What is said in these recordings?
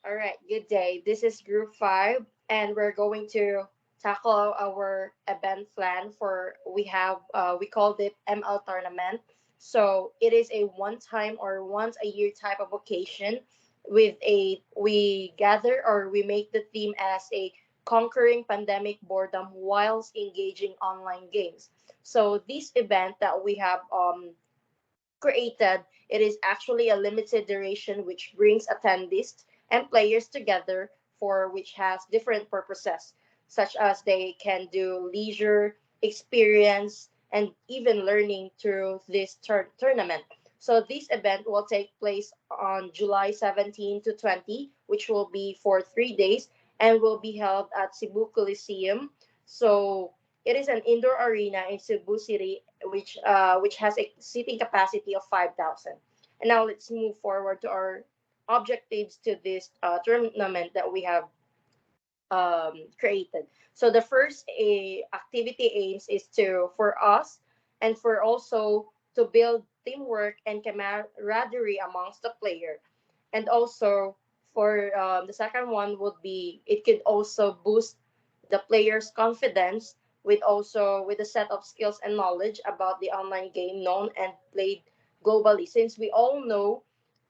All right, good day. This is Group 5, and we're going to tackle our event plan for we called it ML tournament. So it is a one time or once a year type of occasion with a we gather or we make the theme as a conquering pandemic boredom whilst engaging online games. So this event that we have created, it is actually a limited duration which brings attendees and players together for which has different purposes, such as they can do leisure, experience, and even learning through this tournament. So this event will take place on July 17 to 20, which will be for 3 days and will be held at Cebu Coliseum. So it is an indoor arena in Cebu City, which has a seating capacity of 5,000. And now let's move forward to our objectives to this tournament that we have created. So the first activity aims is to for us and for also to build teamwork and camaraderie amongst the player, and also for the second one would be it could also boost the player's confidence with a set of skills and knowledge about the online game known and played globally, since we all know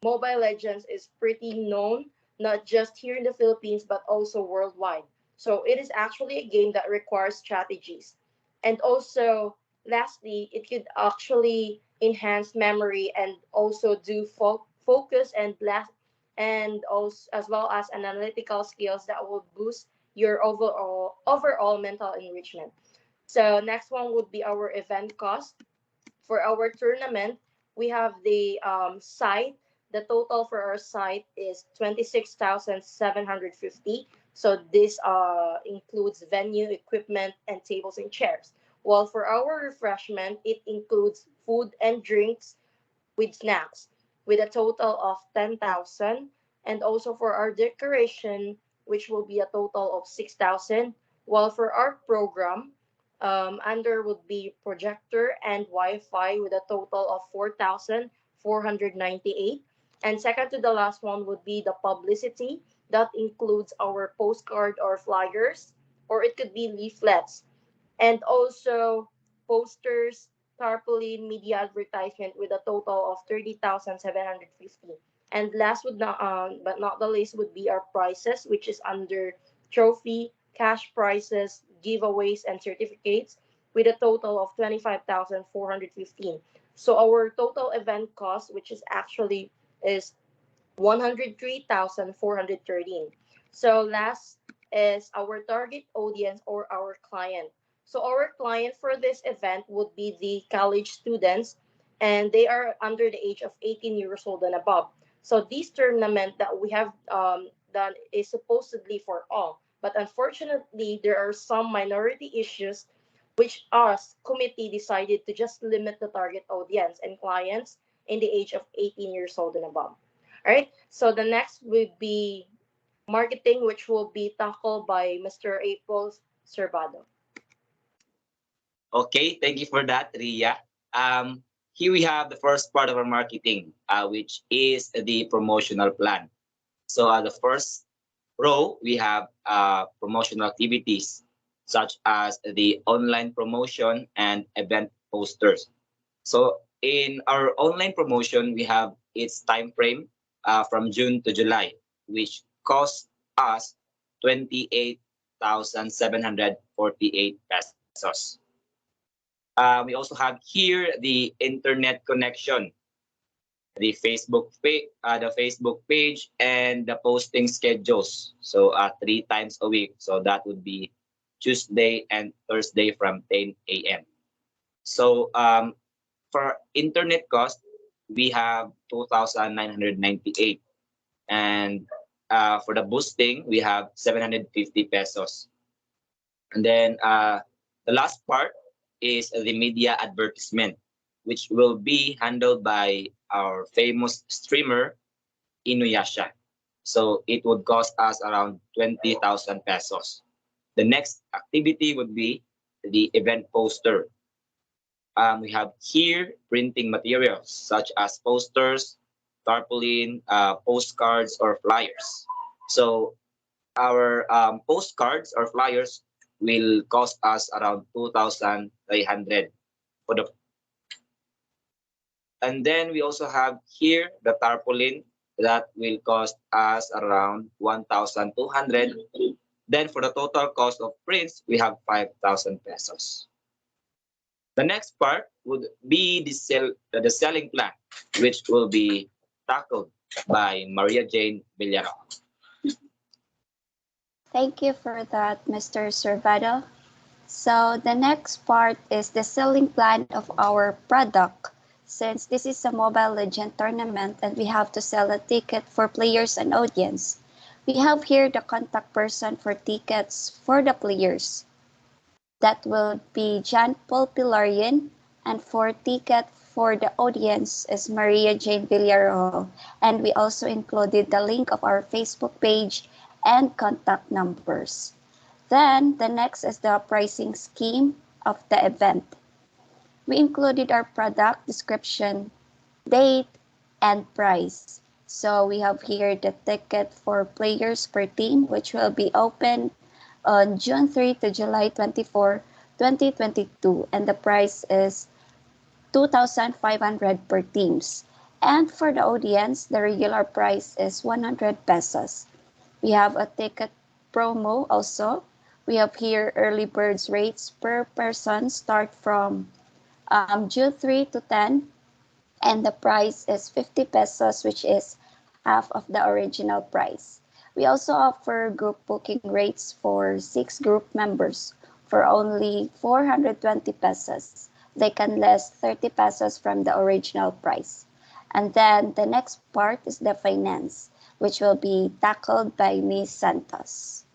Mobile Legends is pretty known not just here in the Philippines but also worldwide. So it is actually a game that requires strategies. And also, lastly, it could actually enhance memory and also do focus and also as well as an analytical skills that will boost your overall mental enrichment. So next one would be our event cost. For our tournament, we have the site. The total for our site is 26,750. So this includes venue, equipment, and tables and chairs. While for our refreshment, it includes food and drinks with snacks with a total of 10,000, and also for our decoration, which will be a total of 6,000. While for our program, under would be projector and Wi-Fi with a total of 4,498. And second to the last one would be the publicity that includes our postcard or flyers, or it could be leaflets, and also posters, tarpaulin, media advertisement with a total of 30,750. And last but not the least would be our prizes, which is under trophy, cash prizes, giveaways, and certificates with a total of 25,415. So our total event cost, which is actually is 103,413. So last is our target audience or our client. So our client for this event would be the college students, and they are under the age of 18 years old and above. So this tournament that we have done is supposedly for all, but unfortunately there are some minority issues which us committee decided to just limit the target audience and clients in the age of 18 years old and above. All right. So the next would be marketing, which will be tackled by Mr. April Servado. Okay, thank you for that, Rhea. Here we have the first part of our marketing, which is the promotional plan. So the first row, we have promotional activities such as the online promotion and event posters. So in our online promotion, we have its time frame from June to July, which costs us 28,748 pesos. We also have here the internet connection, the Facebook page, and the posting schedules. So 3 times a week. So that would be Tuesday and Thursday from 10 a.m. So for internet cost, we have 2,998, and for the boosting, we have 750 pesos. And then the last part is the media advertisement, which will be handled by our famous streamer, Inuyasha. So it would cost us around 20,000 pesos. The next activity would be the event poster. We have here printing materials such as posters, tarpaulin, postcards, or flyers. So our postcards or flyers will cost us around 2,300 for the. And then we also have here the tarpaulin that will cost us around 1,200. Then for the total cost of prints, we have 5,000 pesos. The next part would be the selling plan, which will be tackled by Maria Jane Villarojo. Thank you for that, Mr. Servado. So the next part is the selling plan of our product. Since this is a Mobile Legend tournament and we have to sell a ticket for players and audience, we have here the contact person for tickets for the players. That will be John Paul Pilarian, and for ticket for the audience is Maria Jane Villarojo. And we also included the link of our Facebook page and contact numbers. Then the next is the pricing scheme of the event. We included our product description, date, and price. So we have here the ticket for players per team, which will be open on June 3 to July 24, 2022, and the price is 2,500 per teams. And for the audience, the regular price is 100 pesos. We have a ticket promo also. We have here early birds rates per person start from June 3 to 10, and the price is 50 pesos, which is half of the original price. We also offer group booking rates for 6 group members for only 420 pesos. They can less 30 pesos from the original price. And then the next part is the finance, which will be tackled by Miss Santos.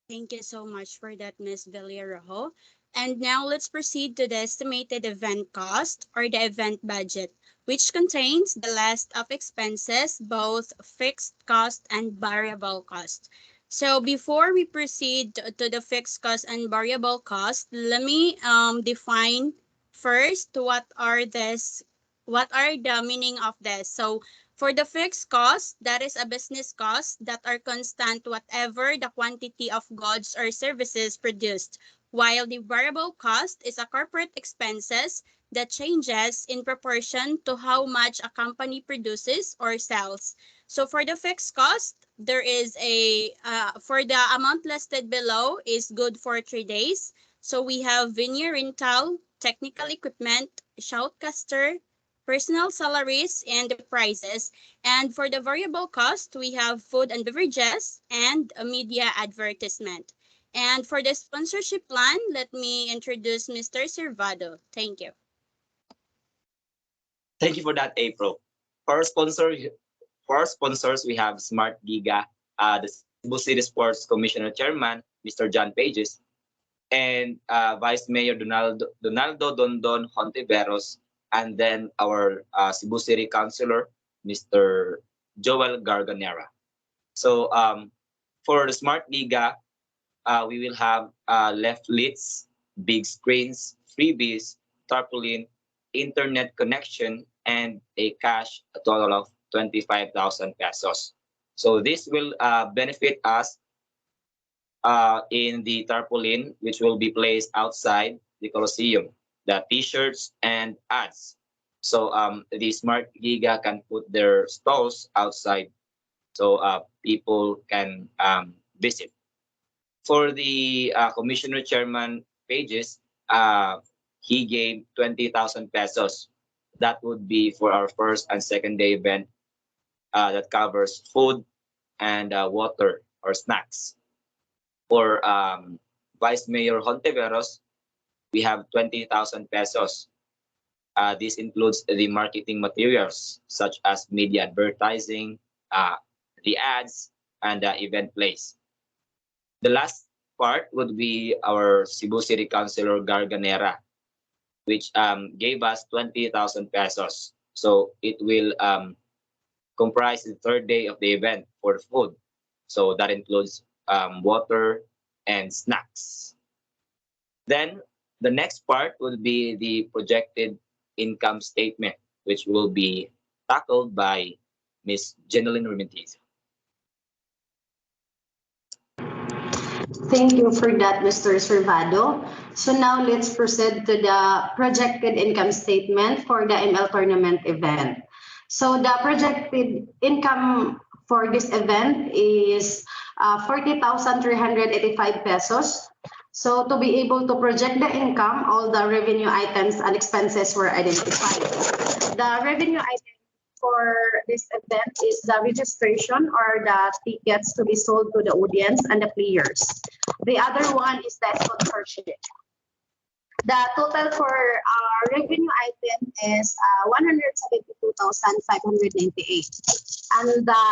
Thank you so much for that, Ms. Villarojo. And now let's proceed to the estimated event cost or the event budget, which contains the list of expenses, both fixed cost and variable cost. So before we proceed to the fixed cost and variable cost, let me define first what are the meaning of this. So for the fixed cost, that is a business cost that are constant whatever the quantity of goods or services produced, while the variable cost is a corporate expenses that changes in proportion to how much a company produces or sells. So for the fixed cost, there is for the amount listed below is good for 3 days. So we have venue rental, technical equipment, shoutcaster, personal salaries, and the prices. And for the variable cost, we have food and beverages and a media advertisement. And for the sponsorship plan, let me introduce Mr. Servado. Thank you. Thank you for that, April. For our sponsors, we have Smart Giga, the Cebu City Sports Commissioner Chairman, Mr. John Pages, and Vice Mayor Donaldo Dondon Hontiveros, and then our Cebu City Councilor, Mr. Joel Garganera. So for the Smart Liga, we will have left lids, big screens, freebies, tarpaulin, internet connection, and a cash a total of 25,000 pesos. So this will benefit us in the tarpaulin, which will be placed outside the Colosseum, the T-shirts and ads. So the Smart Giga can put their stalls outside, so people can visit. For the Commissioner Chairman Pages, he gave 20,000 pesos. That would be for our first and second day event that covers food and water or snacks. For Vice Mayor Hontiveros, we have 20,000 pesos. This includes the marketing materials such as media advertising, the ads, and the event place. The last part would be our Cebu City Councilor Garganera, which gave us 20,000 pesos. So it will comprise the third day of the event for food. So that includes water and snacks. Then the next part will be the projected income statement, which will be tackled by Ms. Jenelyn Rementizo. Thank you for that, Mr. Servado. So now let's proceed to the projected income statement for the ML tournament event. So the projected income for this event is 40,385 pesos. So to be able to project the income, all the revenue items and expenses were identified. The revenue items for this event is the registration or the tickets to be sold to the audience and the players. The other one is the sponsorship. The total for our revenue item is 172,598. And the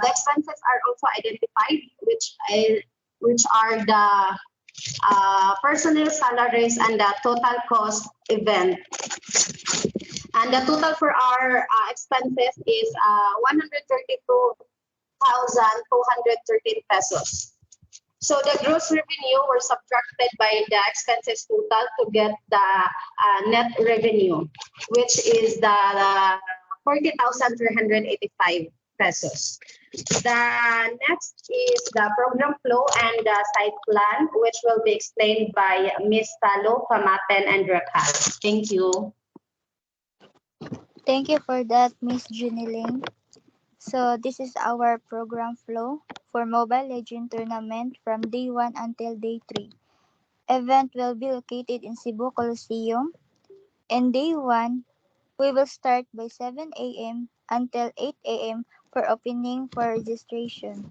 expenses are also identified, which are the personnel salaries and the total cost event. And the total for our expenses is 132,213 pesos. So the gross revenue were subtracted by the expenses total to get the net revenue, which is the 40,385 pesos. The next is the program flow and the site plan, which will be explained by Ms. Salo, Pamatin, and Racal. Thank you. Thank you for that, Miss Jenelyn. So this is our program flow for Mobile Legend tournament from day 1 until day 3. Event will be located in Cebu Coliseum. In day 1, we will start by 7 a.m. until 8 a.m. for opening for registration.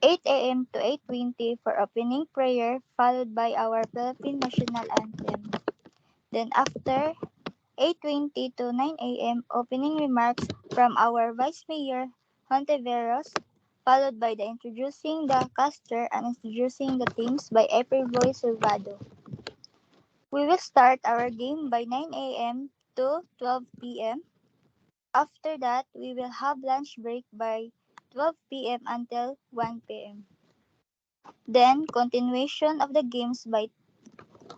8 a.m. to 8:20 for opening prayer followed by our Philippine National Anthem. Then after 8:20 to 9 a.m. opening remarks from our Vice Mayor Hontiveros, followed by the introducing the caster and introducing the teams by April Boy Servado. We will start our game by 9 a.m. to 12 p.m. After that, we will have lunch break by 12 p.m. until 1 p.m. Then, continuation of the games by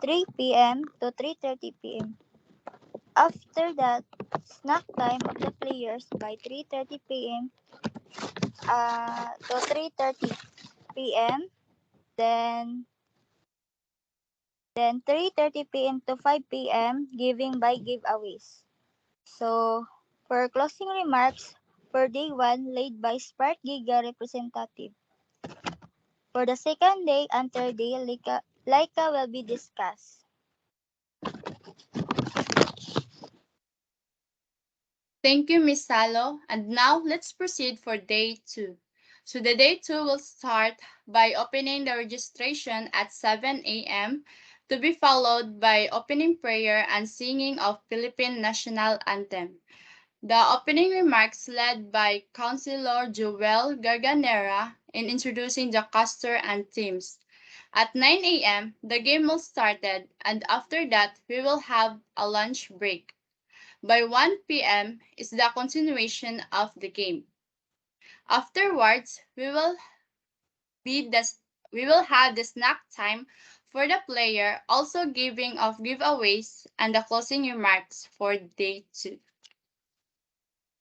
3 p.m. to 3:30 p.m. After that, snack time of the players by 3:30 p.m. To 3:30 p.m. Then 3:30 p.m. to 5 p.m. giving by giveaways. So for closing remarks for day 1 laid by Spark Giga representative. For the second day and third day, Licca will be discussed. Thank you, Miss Salo. And now let's proceed for day 2. So the day 2 will start by opening the registration at 7 a.m. to be followed by opening prayer and singing of Philippine National Anthem. The opening remarks led by Councilor Joel Garganera in introducing the caster and teams. At 9 a.m., the game will started and after that, we will have a lunch break. By 1 p.m. is the continuation of the game. Afterwards, be the, we will have the snack time for the player, also giving of giveaways and the closing remarks for day 2.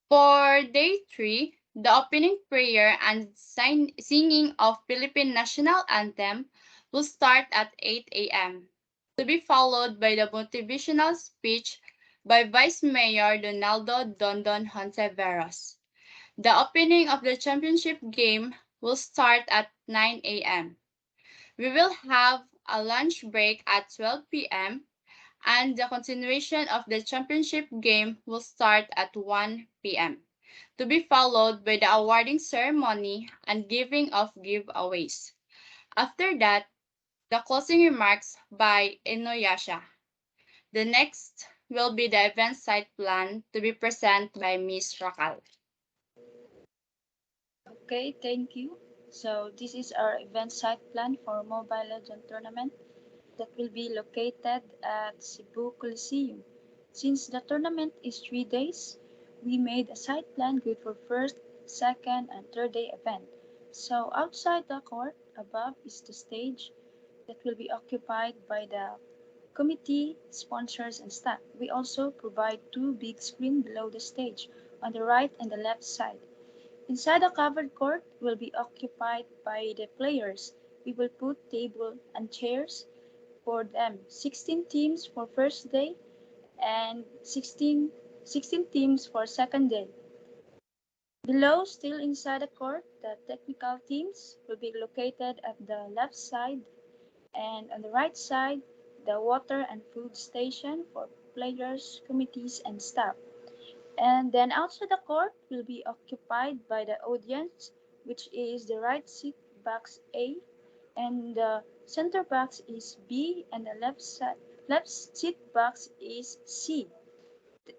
For day 3, the opening prayer and singing of Philippine National Anthem will start at 8 a.m. to be followed by the motivational speech by Vice Mayor Donaldo Dondon Hontiveros. The opening of the championship game will start at 9 a.m. We will have a lunch break at 12 p.m. and the continuation of the championship game will start at 1 p.m. to be followed by the awarding ceremony and giving of giveaways. After that, the closing remarks by Inuyasha. The next will be the event site plan to be presented by Ms. Racal. Okay, thank you. So this is our event site plan for Mobile Legend tournament that will be located at Cebu Coliseum. Since the tournament is 3 days, we made a site plan good for first, second, and third day event. So outside the court above is the stage that will be occupied by the committee, sponsors, and staff. We also provide 2 big screens below the stage on the right and the left side. Inside the covered court will be occupied by the players. we will put table and chairs for them. 16 teams for first day and 16 teams for second day. Below, still inside the court, the technical teams will be located at the left side, and on the right side, the water and food station for players, committees, and staff. And then outside the court will be occupied by the audience, which is the right seat box A, and the center box is B, and the left seat box is C.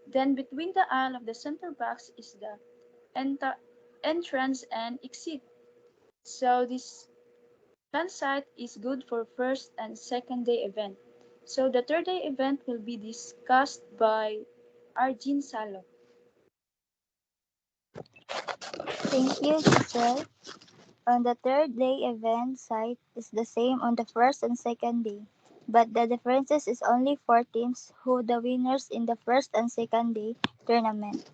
Then between the aisle of the center box is the enter- entrance and exit. So this plan site is good for first and second day event. So the third day event will be discussed by Arjun Salo. Thank you, Jesiel. On the third day event site is the same on the first and second day, but the differences is only four teams who the winners in the first and second day tournament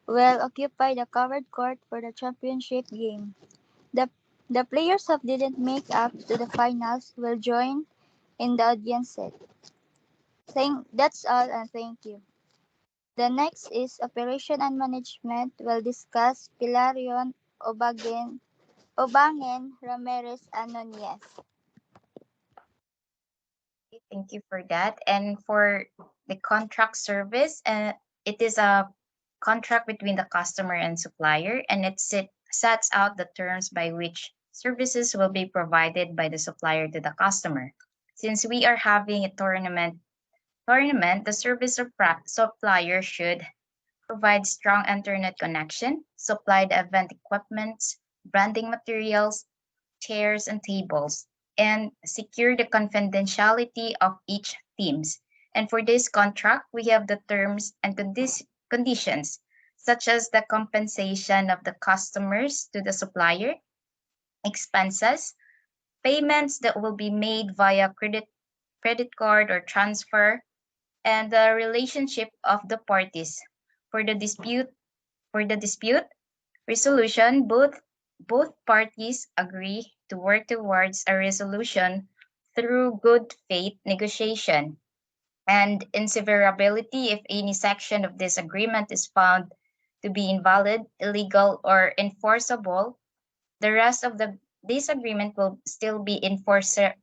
will occupy the covered court for the championship game. The the players who didn't make up to the finals will join in the audience set. That's all and thank you. The next is Operation and Management. Will discuss Pilarion, Obangen, Rameriz, and Nunez. Thank you for that. And for the contract service, it is a contract between the customer and supplier, and sets out the terms by which services will be provided by the supplier to the customer. Since we are having a tournament, the supplier should provide strong internet connection, supply the event equipment, branding materials, chairs, and tables, and secure the confidentiality of each teams. And for this contract, we have the terms and conditions, such as the compensation of the customers to the supplier, expenses, payments that will be made via credit card or transfer, and the relationship of the parties. For the dispute, for the dispute resolution, both parties agree to work towards a resolution through good faith negotiation and inseverability if any section of this agreement is found to be invalid, illegal, or enforceable. The rest of this agreement will still be enforceable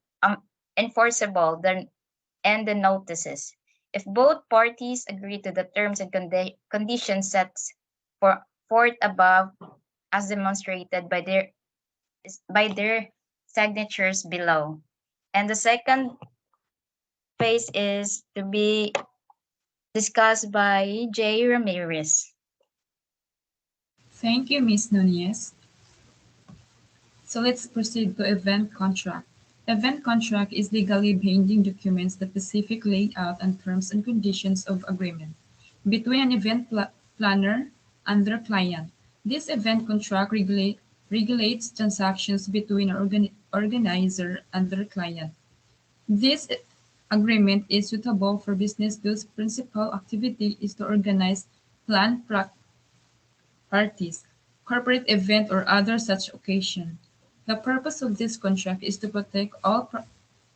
and the notices. If both parties agree to the terms and conditions set forth above as demonstrated by their signatures below. And the second phase is to be discussed by J. Ramirez. Thank you, Ms. Nunez. So let's proceed to event contract. Event contract is legally binding documents that specific layout and terms and conditions of agreement between an event planner and their client. This event contract regulates transactions between an organizer and their client. This agreement is suitable for business whose principal activity is to organize, plan parties, corporate event, or other such occasion. The purpose of this contract is to protect all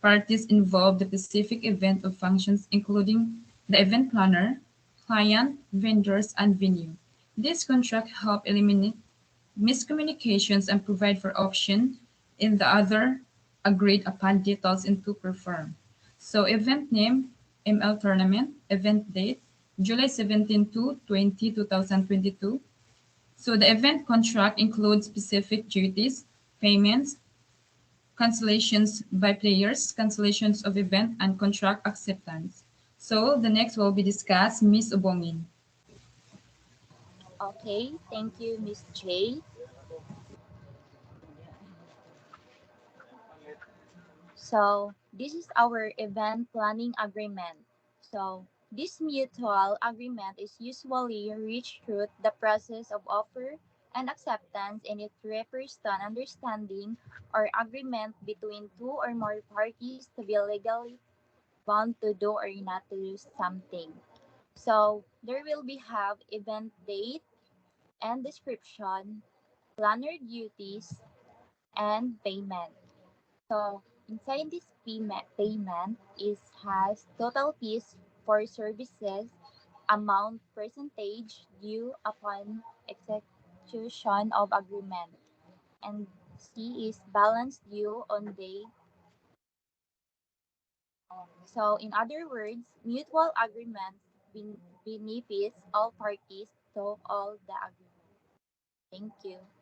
parties involved in the specific event or functions, including the event planner, client, vendors, and venue. This contract help eliminate miscommunications and provide for option in the other agreed upon details into perform. So event name, ML tournament, event date, July 17 to 2022. So the event contract includes specific duties, payments, cancellations by players, cancellations of event, and contract acceptance. So the next will be discussed, Ms. Obungen. Okay, thank you, Miss J. So this is our event planning agreement. So this mutual agreement is usually reached through the process of offer and acceptance, and it refers to an understanding or agreement between two or more parties to be legally bound to do or not to do something. So there will be have event date and description, planner duties, and payment. So inside this payment is has total fees for services, amount percentage due upon execution of agreement, and C is balance due on day. So in other words, mutual agreements benefits all parties to all the agreement. Thank you.